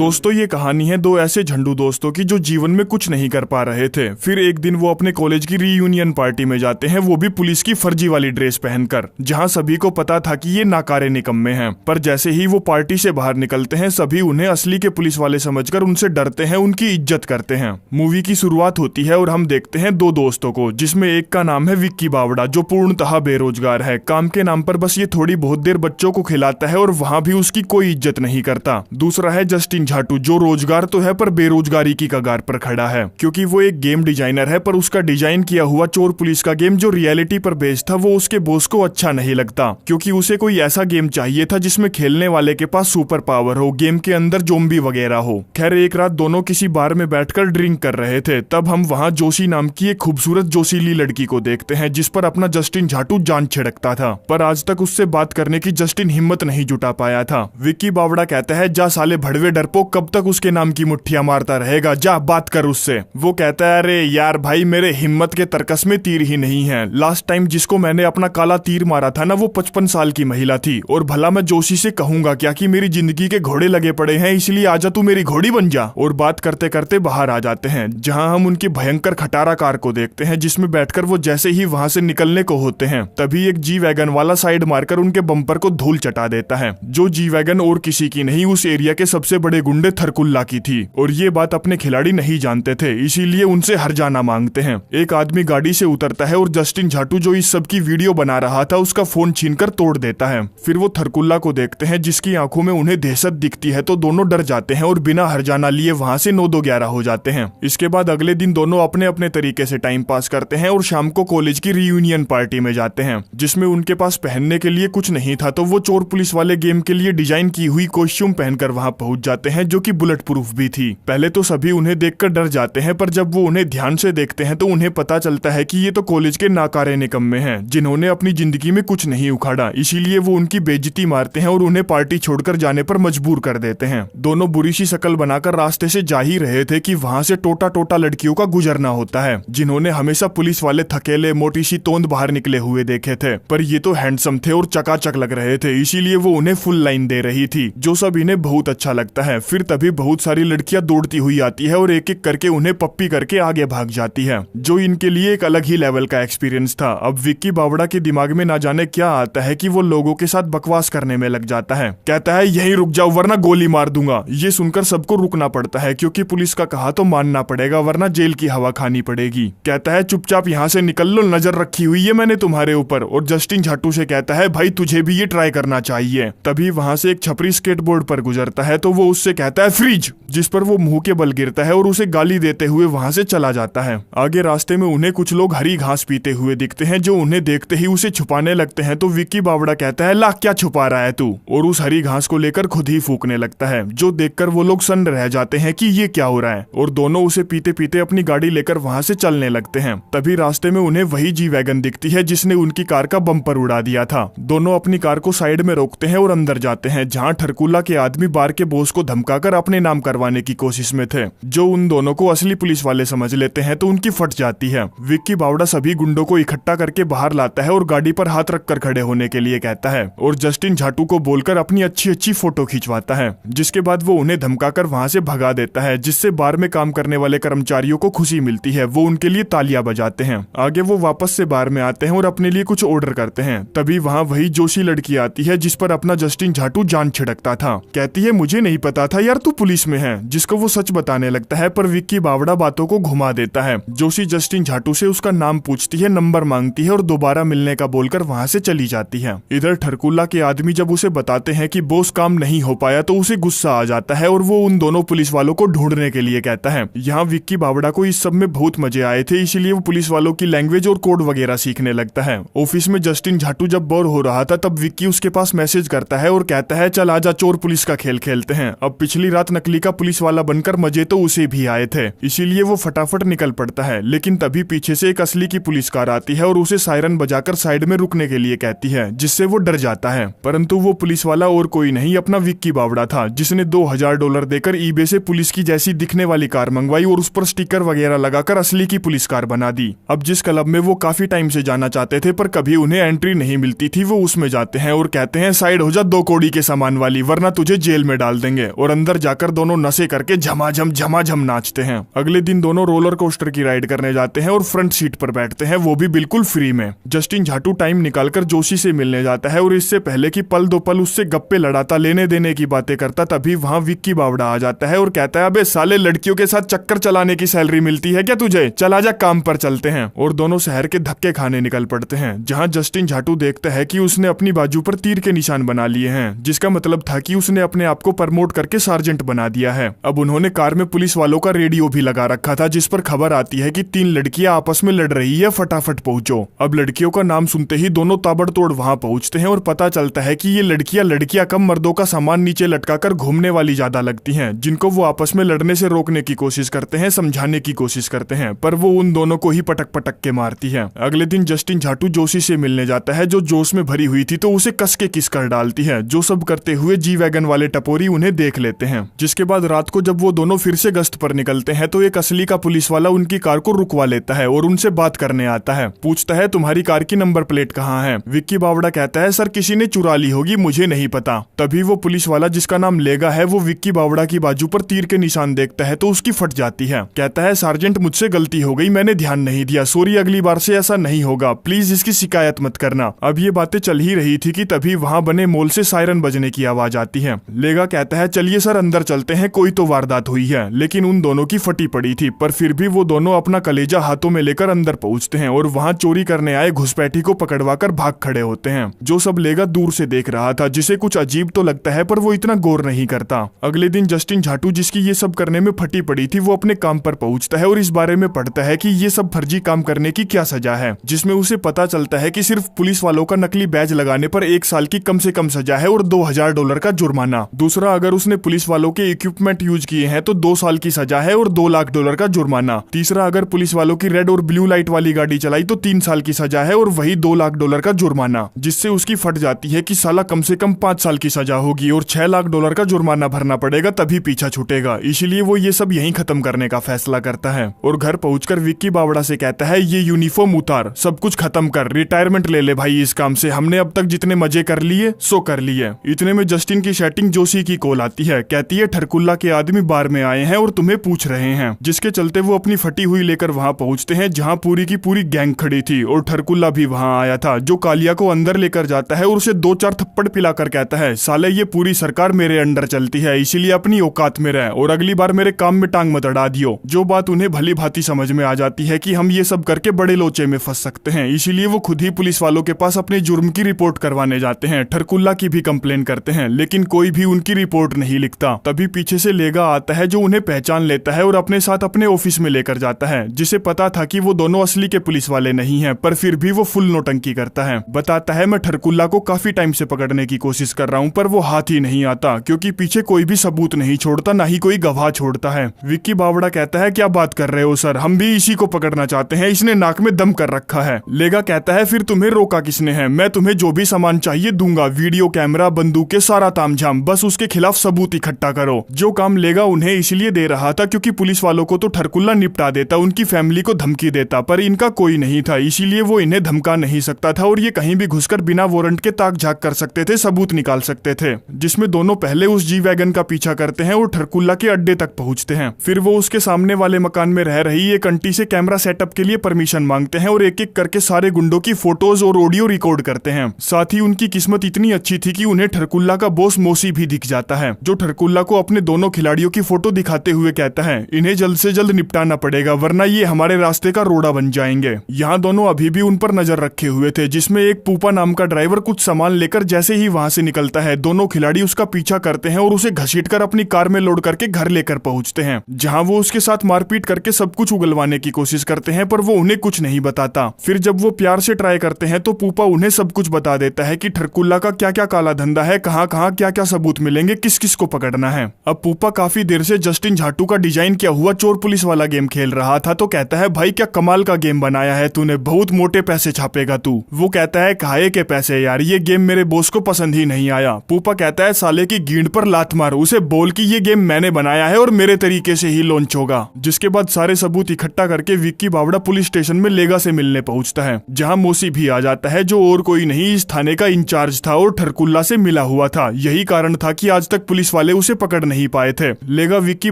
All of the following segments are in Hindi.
दोस्तों ये कहानी है दो ऐसे झंडू दोस्तों की जो जीवन में कुछ नहीं कर पा रहे थे। फिर एक दिन वो अपने कॉलेज की रीयूनियन पार्टी में जाते हैं, वो भी पुलिस की फर्जी वाली ड्रेस पहनकर, जहां सभी को पता था कि ये नाकारे निकम्मे हैं। पर जैसे ही वो पार्टी से बाहर निकलते हैं सभी उन्हें असली के पुलिस वाले समझकर उनसे डरते हैं, उनकी इज्जत करते हैं। मूवी की शुरुआत होती है और हम देखते हैं दो दोस्तों को, जिसमें एक का नाम है विक्की बावड़ा जो पूर्णतः बेरोजगार है। काम के नाम पर बस ये थोड़ी बहुत देर बच्चों को खिलाता है और वहाँ भी उसकी कोई इज्जत नहीं करता। दूसरा है जस्टिन झाटू जो रोजगार तो है पर बेरोजगारी की कगार पर खड़ा है, क्योंकि वो एक गेम डिजाइनर है, पर उसका डिजाइन किया हुआ चोर पुलिस का गेम जो रियलिटी पर बेस्ड था वो उसके बॉस को अच्छा नहीं लगता, क्योंकि उसे कोई ऐसा गेम चाहिए था जिसमें खेलने वाले के पास सुपर पावर हो, गेम के अंदर ज़ॉम्बी वगैरह हो। खैर एक रात दोनों किसी बार में बैठकर ड्रिंक कर रहे थे, तब हम वहाँ जोशी नाम की एक खूबसूरत जोशीली लड़की को देखते हैं जिस पर अपना जस्टिन झाटू जान छिड़कता था, पर आज तक उससे बात करने की जस्टिन हिम्मत नहीं जुटा पाया था। विक्की बावड़ा कहता है जा साले भड़वे डरपोक, कब तक उसके नाम की मुट्ठियां मारता रहेगा, जा बात कर उससे। वो कहता है अरे यार भाई मेरे हिम्मत के तरकस में तीर ही नहीं है। लास्ट टाइम जिसको मैंने अपना काला तीर मारा था ना वो 55 साल की महिला थी, और भला मैं जोशी से कहूंगा क्या कि मेरी जिंदगी के घोड़े लगे पड़े हैं, इसलिए आजा तू मेरी घोड़ी बन जा। और बात करते करते बाहर आ जाते हैं जहां हम उनकी भयंकर खटारा कार को देखते हैं, जिसमें बैठकर वो जैसे ही वहां से निकलने को होते हैं तभी एक जी वैगन वाला साइड मारकर उनके बम्पर को धूल चटा देता है। जो जी वैगन और किसी की नहीं उस एरिया के सबसे बड़े गुंडे थरकुल्ला की थी, और ये बात अपने खिलाड़ी नहीं जानते थे, इसीलिए उनसे हर्जाना मांगते हैं। एक आदमी गाड़ी से उतरता है और जस्टिन झाटू जो इस सब की वीडियो बना रहा था उसका फोन छीनकर तोड़ देता है। फिर वो थरकुल्ला को देखते हैं जिसकी आंखों में उन्हें दहशत दिखती है, तो दोनों डर जाते हैं और बिना हर्जाना लिए वहां से 9-2-11 हो जाते हैं। इसके बाद अगले दिन दोनों अपने अपने तरीके से टाइम पास करते हैं और शाम को कॉलेज की रीयूनियन पार्टी में जाते हैं, जिसमें उनके पास पहनने के लिए कुछ नहीं था, तो वो चोर पुलिस वाले गेम के लिए डिजाइन की हुई कॉस्ट्यूम पहनकर वहां पहुंच जाते हैं जो कि बुलेट प्रूफ भी थी। पहले तो सभी उन्हें देखकर डर जाते हैं, पर जब वो उन्हें ध्यान से देखते हैं तो उन्हें पता चलता है कि ये तो कॉलेज के नाकारे निकम्मे हैं जिन्होंने अपनी जिंदगी में कुछ नहीं उखाड़ा, इसीलिए वो उनकी बेइज्जती मारते हैं और उन्हें पार्टी छोड़कर जाने पर मजबूर कर देते हैं। दोनों बुरी सी शक्ल बनाकर रास्ते से जा ही रहे थे कि वहां से टोटा टोटा लड़कियों का गुजरना होता है, जिन्होंने हमेशा पुलिस वाले थकेले मोटी सी तोंद बाहर निकले हुए देखे थे, पर ये तो हैंडसम थे और चकाचक लग रहे थे, इसीलिए वो उन्हें फुल लाइन दे रही थी, जो सब इन्हें बहुत अच्छा लगता है। फिर तभी बहुत सारी लड़कियां दौड़ती हुई आती है और एक एक करके उन्हें पप्पी करके आगे भाग जाती है, जो इनके लिए एक अलग ही लेवल का एक्सपीरियंस था। अब विक्की बावड़ा के दिमाग में ना जाने क्या आता है कि वो लोगों के साथ बकवास करने में लग जाता है। कहता है यहीं रुक जाओ वरना गोली मार दूंगा। ये सुनकर सबको रुकना पड़ता है क्योंकि पुलिस का कहा तो मानना पड़ेगा वरना जेल की हवा खानी पड़ेगी। कहता है चुपचाप यहाँ से निकल लो, नजर रखी हुई है मैंने तुम्हारे ऊपर। और जस्टिन झाटू से कहता है भाई तुझे भी ये ट्राई करना चाहिए। तभी वहां से एक छपरी स्केटबोर्ड पर गुजरता है तो वो उससे कहता है फ्रीज, जिस पर वो मुंह के बल गिरता है और उसे गाली देते हुए वहां से चला जाता है। आगे रास्ते में उन्हें कुछ लोग हरी घास पीते हुए दिखते हैं जो उन्हें देखते ही उसे छुपाने लगते हैं, तो विक्की बावड़ा कहता है ला क्या छुपा रहा है तू, और उस हरी घास को लेकर खुद ही फूकने लगता है, जो देखकर वो लोग सन्न रह जाते हैं कि ये क्या हो रहा है, और दोनों उसे पीते पीते अपनी गाड़ी लेकर वहां से चलने लगते हैं। तभी रास्ते में उन्हें वही जी वैगन दिखती है जिसने उनकी कार का बम्पर उड़ा दिया था। दोनों अपनी कार को साइड में रोकते हैं और अंदर जाते हैं, जहाँ ठरकुल्ला के आदमी बार के बॉस को धमकाकर अपने नाम करवाने की कोशिश में थे, जो उन दोनों को असली पुलिस वाले समझ लेते हैं तो उनकी फट जाती है। विक्की बावड़ा सभी गुंडों को इकट्ठा करके बाहर लाता है और गाड़ी पर हाथ रखकर खड़े होने के लिए कहता है, और जस्टिन झाटू को बोलकर अपनी अच्छी अच्छी फोटो खिंचवाता है, जिसके बाद वो उन्हें धमकाकर वहां से भगा देता है, जिससे बार में काम करने वाले कर्मचारियों को खुशी मिलती है। वो उनके लिए तालियां बजाते हैं। आगे वो वापस से बार में आते हैं और अपने लिए कुछ ऑर्डर करते हैं। तभी वहाँ वही जोशी लड़की आती है जिस पर अपना जस्टिन झाटू जान छिड़कता था। कहती है मुझे नहीं पता था यार तू पुलिस में है, जिसको वो सच बताने लगता है, पर विक्की बावड़ा बातों को घुमा देता है। जोशी जस्टिन झाटू से उसका नाम पूछती है, नंबर मांगती है और दोबारा मिलने का बोलकर वहां से चली जाती है। इधर ठरकुल्ला के आदमी जब उसे बताते हैं कि बॉस काम नहीं हो पाया तो उसे गुस्सा आ जाता है और वो उन दोनों पुलिस वालों को ढूंढने के लिए कहता है। यहाँ विक्की बावड़ा को इस सब में बहुत मजे आए थे, इसीलिए वो पुलिस वालों की लैंग्वेज और कोड वगैरह सीखने लगता है। ऑफिस में जस्टिन झाटू जब बोर हो रहा था तब विक्की उसके पास मैसेज करता है और कहता है चल आजा चोर पुलिस का खेल खेलते हैं। अब पिछली रात नकली का पुलिस वाला बनकर मजे तो उसे भी आए थे, इसीलिए वो फटाफट निकल पड़ता है। लेकिन तभी पीछे से एक असली की पुलिस कार आती है और उसे सायरन बजाकर साइड में रुकने के लिए कहती है, जिससे वो डर जाता है। परंतु वो पुलिस वाला और कोई नहीं, अपना विक्की बावड़ा था, जिसने $2000 देकर ईबे से पुलिस की जैसी दिखने वाली कार मंगवाई और उस पर स्टिकर वगैरह लगाकर असली की पुलिस कार बना दी। अब जिस क्लब में वो काफी टाइम से जाना चाहते थे पर कभी उन्हें एंट्री नहीं मिलती थी, वो उसमें जाते हैं और कहते हैं साइड हो जा 2 कौड़ी के सामान वाली, वरना तुझे जेल में डाल देंगे। और अंदर जाकर दोनों नशे करके झमाझम नाचते हैं। अगले दिन दोनों रोलर कोस्टर की राइड करने जाते हैं और फ्रंट सीट पर बैठते हैं, वो भी बिल्कुल फ्री में। जस्टिन झाटू टाइम निकालकर जोशी से मिलने जाता है और इससे पहले कि पल दो पल उससे गप्पे लड़ाता, लेने देने की बातें करता, तभी वहां विक्की बावड़ा आ जाता है और कहता है, अबे साले लड़कियों के साथ चक्कर चलाने की सैलरी मिलती है क्या तुझे? चला जा काम पर चलते हैं। और दोनों शहर के धक्के खाने निकल पड़ते हैं, जहां जस्टिन झाटू देखता है कि उसने अपनी बाजू पर तीर के निशान बना लिए हैं, जिसका मतलब था कि उसने अपने आप को प्रमोट करके सार्जेंट बना दिया है। अब उन्होंने कार में पुलिस वालों का रेडियो भी लगा रखा था, जिस पर खबर आती है कि 3 लड़कियां आपस में लड़ रही है, फटाफट पहुंचो। अब लड़कियों का नाम सुनते ही दोनों ताबड़तोड़ वहां पहुंचते हैं और पता चलता है कि ये लड़कियां कम मर्दों का सामान नीचे लटकाकर घूमने वाली ज्यादा लगती हैं, जिनको वो आपस में लड़ने से रोकने की कोशिश करते हैं, समझाने की कोशिश करते हैं, पर वो उन दोनों को ही पटक के मारती है। अगले दिन जस्टिन झाटू जोशी से मिलने जाता है, जो जोश में भरी हुई थी, तो उसे कस के किस कर डालती है। जो सब करते हुए जी वैगन वाले टपोरी उन्हें देख लेते हैं। जिसके बाद रात को जब वो दोनों फिर से गश्त पर निकलते हैं तो एक असली का पुलिस वाला उनकी कार को रुकवा लेता है और उनसे बात करने आता है। पूछता है, तुम्हारी कार की नंबर प्लेट कहाँ है? विक्की बावड़ा कहता है, सर किसी ने चुरा ली होगी, मुझे नहीं पता। तभी वो पुलिस वाला जिसका नाम लेगा है, वो विक्की बावड़ा की बाजू पर तीर के निशान देखता है तो उसकी फट जाती है। कहता है, सार्जेंट मुझसे गलती हो गई, मैंने ध्यान नहीं दिया, सॉरी, अगली बार से ऐसा नहीं होगा, प्लीज इसकी शिकायत मत करना। अब ये बातें चल ही रही थी कि तभी वहाँ बने मॉल से सायरन बजने की आवाज आती है। लेगा कहता है, चलिए सर अंदर चलते हैं, कोई तो वारदात हुई है। लेकिन उन दोनों की फटी पड़ी थी, पर फिर भी वो दोनों अपना कलेजा हाथों में लेकर अंदर पहुंचते हैं और वहां चोरी करने आए घुसपैठी को पकड़वाकर भाग खड़े होते हैं। जो सब लेगा दूर से देख रहा था, जिसे कुछ अजीब तो लगता है पर वो इतना गौर नहीं करता। अगले दिन जस्टिन झाटू, जिसकी ये सब करने में फटी पड़ी थी, वो अपने काम पर पहुंचता है और इस बारे में पढ़ता है कि ये सब फर्जी काम करने की क्या सजा है, जिसमें उसे पता चलता है कि सिर्फ पुलिस वालों का नकली बैज लगाने पर 1 साल की कम से कम सजा है और $2000 का जुर्माना। दूसरा, अगर उसने पुलिस वालों के इक्विपमेंट यूज किए हैं तो 2 साल की सजा है और $2 लाख का जुर्माना। तीसरा, अगर पुलिस वालों की रेड और ब्लू लाइट वाली गाड़ी चलाई तो 3 साल की सजा है और वही $2 लाख का जुर्माना, जिससे उसकी फट जाती है कि साला कम से कम 5 साल की सजा होगी और $6 लाख का जुर्माना भरना पड़ेगा, तभी पीछा छूटेगा। इसीलिए वो ये सब यहीं खत्म करने का फैसला करता है और घर पहुंचकर विक्की बावड़ा से कहता है, ये यूनिफॉर्म उतार, सब कुछ खत्म कर, रिटायरमेंट ले ले भाई इस काम से, हमने अब तक जितने मजे कर लिए सो कर लिए। इतने में जस्टिन की सेटिंग जोशी की कॉल आती है, कहती है, ठरकुल्ला के आदमी बार में आए हैं और तुम्हें पूछ रहे हैं। जिसके चलते वो अपनी फटी हुई लेकर वहां पहुंचते हैं, जहां पूरी की पूरी गैंग खड़ी थी और ठरकुल्ला भी वहां आया था, जो कालिया को अंदर लेकर जाता है और उसे 2-4 थप्पड़ पिलाकर कहता है, साले ये पूरी सरकार मेरे अंडर चलती है, इसीलिए अपनी औकात में रह और अगली बार मेरे काम में टांग मत अड़ा दियो। जो बात उन्हें भली भांति समझ में आ जाती है कि हम ये सब करके बड़े लोचे में फंस सकते हैं, इसीलिए वो खुद ही पुलिस वालों के पास अपने जुर्म की रिपोर्ट करवाने जाते हैं। ठरकुल्ला की भी कंप्लेन करते हैं, लेकिन कोई भी उनकी रिपोर्ट नहीं लिखता। तभी पीछे से लेगा आता है, जो उन्हें पहचान लेता है और अपने साथ अपने ऑफिस में लेकर जाता है, जिसे पता था कि वो दोनों असली के पुलिस वाले नहीं हैं, पर फिर भी वो फुल नौटंकी करता है। बताता है, मैं ठरकुल्ला को काफी टाइम से पकड़ने की कोशिश कर रहा हूँ, पर वो हाथ ही नहीं आता, क्योंकि पीछे कोई भी सबूत नहीं छोड़ता, ना ही कोई गवाह छोड़ता है। विक्की बावड़ा कहता है, क्या बात कर रहे हो सर, हम भी इसी को पकड़ना चाहते हैं, इसने नाक में दम कर रखा है। लेगा कहता है, फिर तुम्हें रोका किसने है? मैं तुम्हें जो भी सामान चाहिए दूंगा, वीडियो कैमरा, बंदूकें, सारा तामझाम, बस उसके खिलाफ सबूत इकट्ठा करो। जो काम लेगा उन्हें इसलिए दे रहा था क्योंकि पुलिस वालों को तो ठरकुल्ला निपटा देता, उनकी फैमिली को धमकी देता, पर इनका कोई नहीं था, इसीलिए वो इन्हें धमका नहीं सकता था और ये कहीं भी घुसकर बिना वारंट के ताक झाक कर सकते थे, सबूत निकाल सकते थे। जिसमें दोनों पहले उस जी वैगन का पीछा करते हैं और ठरकुल्ला के अड्डे तक पहुंचते हैं। फिर वो उसके सामने वाले मकान में रह रही एक आंटी से कैमरा सेटअप के लिए परमिशन मांगते हैं और एक एक करके सारे गुंडों की फोटोज और ऑडियो रिकॉर्ड करते हैं। साथ ही उनकी किस्मत इतनी अच्छी थी कि उन्हें ठरकुल्ला का बॉस मोसी भी दिख जाता है, जो ठरकुल्ला को अपने दोनों खिलाड़ियों की फोटो दिखाते हुए कहता है, इन्हें जल्द से जल्द निपटाना पड़ेगा, वरना ये हमारे रास्ते का रोड़ा बन जाएंगे। यहाँ दोनों अभी भी उन पर नजर रखे हुए थे, जिसमें एक पूपा नाम का ड्राइवर कुछ सामान लेकर जैसे ही वहां से निकलता है, दोनों खिलाड़ी उसका पीछा करते हैं और उसे घसीटकर अपनी कार में लोड करके घर लेकर पहुंचते हैं, जहां वो उसके साथ मारपीट करके सब कुछ उगलवाने की कोशिश करते हैं, पर वो उन्हें कुछ नहीं बताता। फिर जब वो प्यार से ट्राई करते हैं तो पूपा उन्हें सब कुछ बता देता है कि ठरकुल्ला का क्या क्या काला धंधा है, कहाँ कहाँ क्या क्या सबूत मिलेंगे, किस किस को पकड़ना है। अब पूपा काफी देर से जस्टिन झाटू का डिजाइन किया हुआ चोर पुलिस वाला गेम खेल रहा था तो कहता है भाई क्या कमाल का गेम बनाया है तूने, बहुत मोटे पैसे छापेगा तू। वो कहता है काहे के पैसे यार, ये गेम मेरे बॉस को पसंद ही नहीं आया। पूपा कहता है साले की गींड पर लात मार, उसे बोल कि ये गेम मैंने बनाया है और मेरे तरीके से ही लॉन्च होगा। जिसके बाद सारे सबूत इकट्ठा करके विक्की बावड़ा पुलिस स्टेशन में लेगा से मिलने पहुंचता है, जहां मोसी भी आ जाता है जो और कोई नहीं इस थाने का इंचार्ज था और ठरकुल्ला से मिला हुआ था। यही कारण था कि आज तक पुलिस वाले उसे पकड़ नहीं पाए थे। लेगा विक्की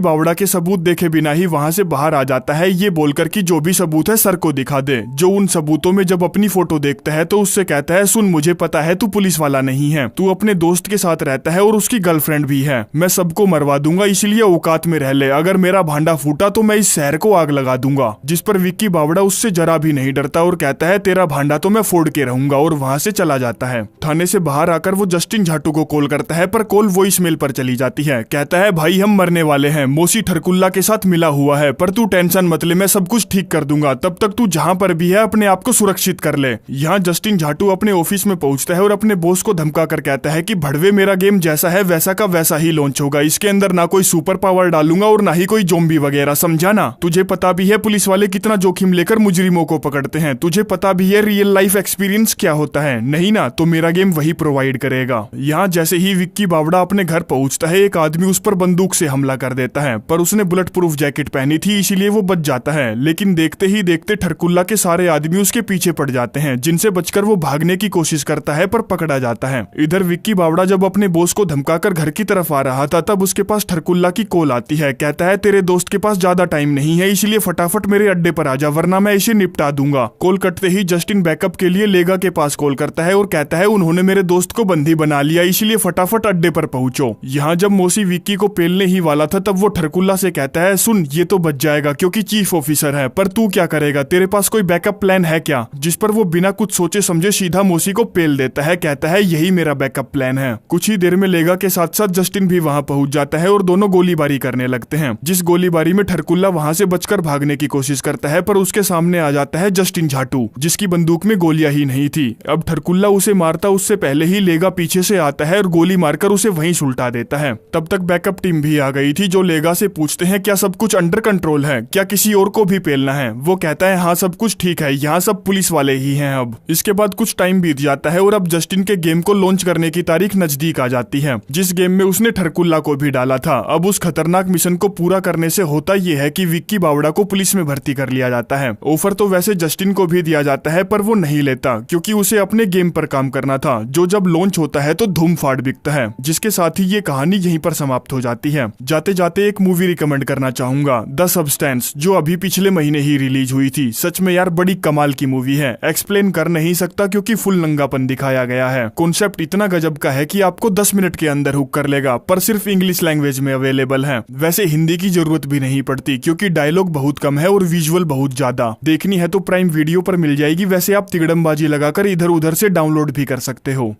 बावड़ा के सबूत देखे बिना ही वहां से बाहर आ जाता है, ये बोलकर कि जो भी सबूत है सर को दिखा दे। जो उन सबूतों में जब अपनी फोटो देखता है तो उससे कहता है सुन मुझे पता है तू पुलिस वाला नहीं है, तू अपने दोस्त के साथ रहता है और उसकी गर्लफ्रेंड भी है। मैं सबको मरवा दूंगा इसलिए औकात में रह ले, अगर मेरा भांडा फूटा तो मैं इस शहर को आग लगा दूंगा। जिस पर विक्की बावड़ा उससे जरा भी नहीं डरता और कहता है तेरा भांडा तो मैं फोड़ के रहूंगा और वहां से चला जाता है। थाने से बाहर आकर वो जस्टिन झाटू को कॉल करता है पर कॉल वॉइसमेल पर चली जाती है। कहता है भाई हम मरने वाले हैं, मोसी ठरकुल्ला के साथ मिला हुआ है, पर तू टेंशन मत ले, मैं सब कुछ ठीक कर दूंगा, तब तक तू जहां पर भी है अपने आप को सुरक्षित कर ले। यहाँ जस्टिन झाटू अपने ऑफिस में पहुंचता है और अपने बॉस को धमका कर कहता है कि भड़वे मेरा गेम जैसा है वैसा का वैसा ही लॉन्च होगा, इसके अंदर ना कोई सुपर पावर डालूंगा और ना ही कोई जोम्बी वगैरह, समझा ना। तुझे पता भी है पुलिस वाले कितना जोखिम लेकर मुजरिमों को पकड़ते हैं, तुझे पता भी है रियल लाइफ एक्सपीरियंस क्या होता है, नहीं ना तो मेरा गेम वही प्रोवाइड करेगा। यहाँ जैसे ही विक्की बावड़ा अपने घर पहुंचता है एक आदमी उस पर बंदूक से हमला कर देता है, पर उसने बुलेट प्रूफ जैकेट पहनी थी इसीलिए वो बच जाता है। लेकिन देखते ही देखते ठरकुल्ला के सारे आदमी उसके पीछे पड़ जाते हैं, जिनसे बचकर वो भागने की कोशिश करता है पर पकड़ा जाता है। इधर विक्की बावड़ा जब अपने बॉस को धमकाकर घर की तरफ आ रहा था तब उसके पास ठरकुल्ला की कॉल आती है। कहता है तेरे दोस्त के पास ज्यादा टाइम नहीं है इसलिए फटाफट मेरे अड्डे पर आ जा वरना मैं इसे निपटा दूंगा। कॉल कटते ही जस्टिन बैकअप के लिए लेगा के पास कॉल करता है और कहता है उन्होंने मेरे दोस्त को बंदी बना लिया इसलिए फटाफट अड्डे पर पहुंचो। यहाँ जब मोसी विक्की को पेलने ही वाला था तब वो ठरकुल्ला से कहता है सुन ये तो बच जाएगा क्योंकि चीफ ऑफिसर है, पर तू क्या करेगा, तेरे पास कोई बैकअप प्लान है क्या। जिस पर वो बिना कुछ सोचे समझे सीधा मोसी को पेल देता है, कहता है यही मेरा बैकअप प्लान है। कुछ ही देर में लेगा के साथ साथ जस्टिन भी वहां पहुंच जाता है और दोनों गोलीबारी करने लगते हैं। जिस गोलीबारी में ठरकुल्ला वहां से बचकर भागने की कोशिश करता है पर उसके सामने आ जाता है जस्टिन झाटू जिसकी बंदूक में गोलियां ही नहीं थी। अब ठरकुल्ला उसे मारता उससे पहले ही लेगा पीछे से आता है और गोली मारकर उसे वहीं सुलटा देता है। तब तक बैकअप टीम भी आ गई थी जो लेगा से पूछते हैं क्या सब कुछ अंडर कंट्रोल है, क्या किसी और को भी पेलना है। वो कहता है हाँ सब कुछ ठीक है, यहाँ सब पुलिस वाले ही हैं। अब इसके बाद कुछ टाइम बीत जाता है और अब जस्टिन के गेम को लॉन्च करने की तारीख नजदीक आ जाती है, जिस गेम में उसने ठरकुल्ला को भी डाला था। अब उस खतरनाक मिशन को पूरा करने से होता यह है कि विक्की बावड़ा को पुलिस में भर्ती कर लिया जाता है। ऑफर तो वैसे जस्टिन को भी दिया जाता है पर वो नहीं लेता क्योंकि उसे अपने गेम पर काम करना था जो जब लॉन्च होता है तो धूम फाड़ बिकता है। जिसके साथ ही ये कहानी यहीं पर समाप्त हो जाती है। जाते जाते एक मूवी रिकमेंड करना चाहूंगा, द सबस्टेंस, जो अभी पिछले महीने ही रिलीज हुई थी। सच में यार बड़ी कमाल की मूवी है, एक्सप्लेन कर नहीं सकता क्योंकि फुल नंगापन दिखाया गया है। कॉन्सेप्ट इतना गजब का है कि आपको 10 मिनट के अंदर हुक कर लेगा, पर सिर्फ इंग्लिश लैंग्वेज में अवेलेबल है। वैसे हिंदी की जरूरत भी नहीं पड़ती क्योंकि डायलॉग बहुत कम है और विजुअल बहुत ज्यादा। देखनी है तो प्राइम वीडियो पर मिल जाएगी, वैसे आप तिगड़मबाजी लगाकर इधर उधर से डाउनलोड भी कर सकते हो।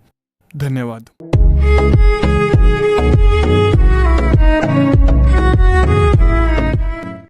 धन्यवाद।